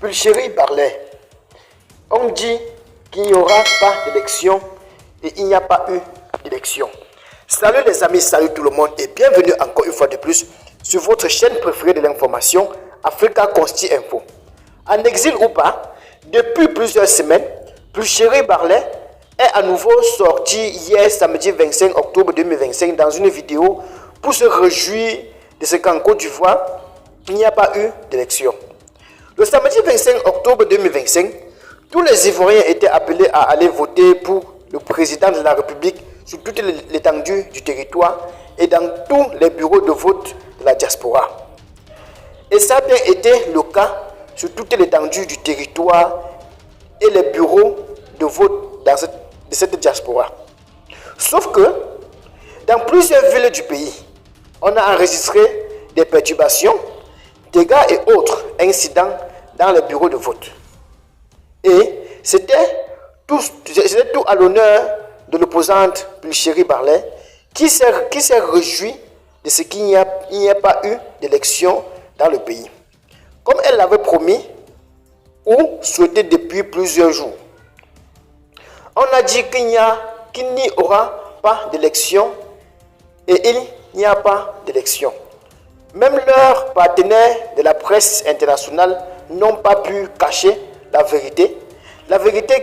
Pulchéry parlait. On dit qu'il n'y aura pas d'élection et il n'y a pas eu d'élection. Salut les amis, salut tout le monde et bienvenue encore une fois de plus sur votre chaîne préférée de l'information, Africa Consti Info. En exil ou pas, depuis plusieurs semaines, Pulchéry parlait est à nouveau sorti hier samedi 25 octobre 2025 dans une vidéo pour se réjouir de ce qu'en Côte d'Ivoire, il n'y a pas eu d'élection. Le samedi 25 octobre 2025, tous les Ivoiriens étaient appelés à aller voter pour le président de la République sur toute l'étendue du territoire et dans tous les bureaux de vote de la diaspora. Et ça a bien été le cas sur toute l'étendue du territoire et les bureaux de vote de cette diaspora. Sauf que dans plusieurs villes du pays, on a enregistré des perturbations, dégâts et autres incidents dans les bureaux de vote. Et c'était tout à l'honneur de l'opposante Pulchéry Barlet qui s'est réjoui de ce qu'il n'y a pas eu d'élection dans le pays, comme elle l'avait promis ou souhaité depuis plusieurs jours. On a dit qu'il n'y aura pas d'élection et il n'y a pas d'élection. Même leurs partenaires de la presse internationale n'ont pas pu cacher la vérité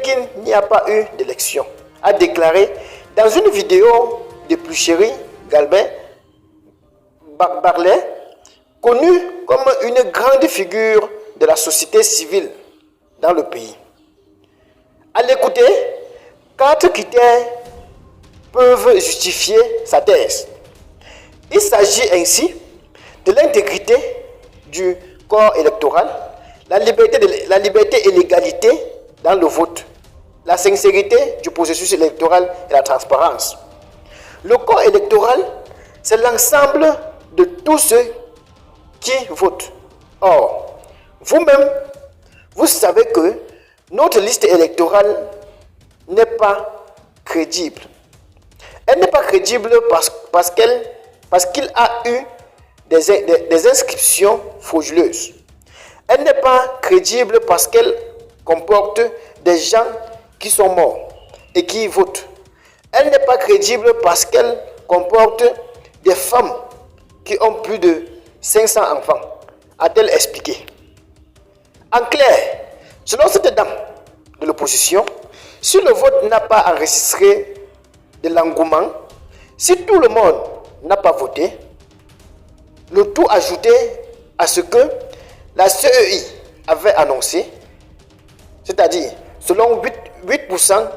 qu'il n'y a pas eu d'élection, a déclaré dans une vidéo de Pulchéry Barlet, connu comme une grande figure de la société civile dans le pays. À l'écouter, 4 critères peuvent justifier sa thèse. Il s'agit ainsi de l'intégrité du corps électoral, la liberté et l'égalité dans le vote, la sincérité du processus électoral et la transparence. Le corps électoral, c'est l'ensemble de tous ceux qui votent. Or, vous-même, vous savez que notre liste électorale n'est pas crédible. Elle n'est pas crédible parce qu'il a eu des inscriptions frauduleuses. Elle n'est pas crédible parce qu'elle comporte des gens qui sont morts et qui votent. Elle n'est pas crédible parce qu'elle comporte des femmes qui ont plus de 500 enfants, a-t-elle expliqué. En clair, selon cette dame de l'opposition, si le vote n'a pas enregistré de l'engouement, si tout le monde n'a pas voté, le tout ajouté à ce que la CEI avait annoncé, c'est-à-dire selon 8%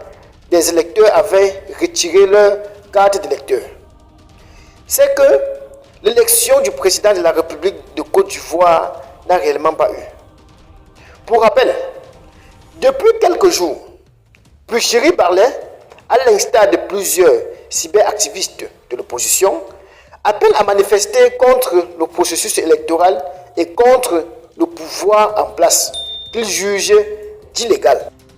des électeurs avaient retiré leur carte d'électeur, c'est que l'élection du président de la République de Côte d'Ivoire n'a réellement pas eu. Pour rappel, depuis quelques jours, Pulchéry Barlet, à l'instar de plusieurs cyberactivistes de l'opposition, appelle à manifester contre le processus électoral et contre le pouvoir en place qu'il juge d'illégal.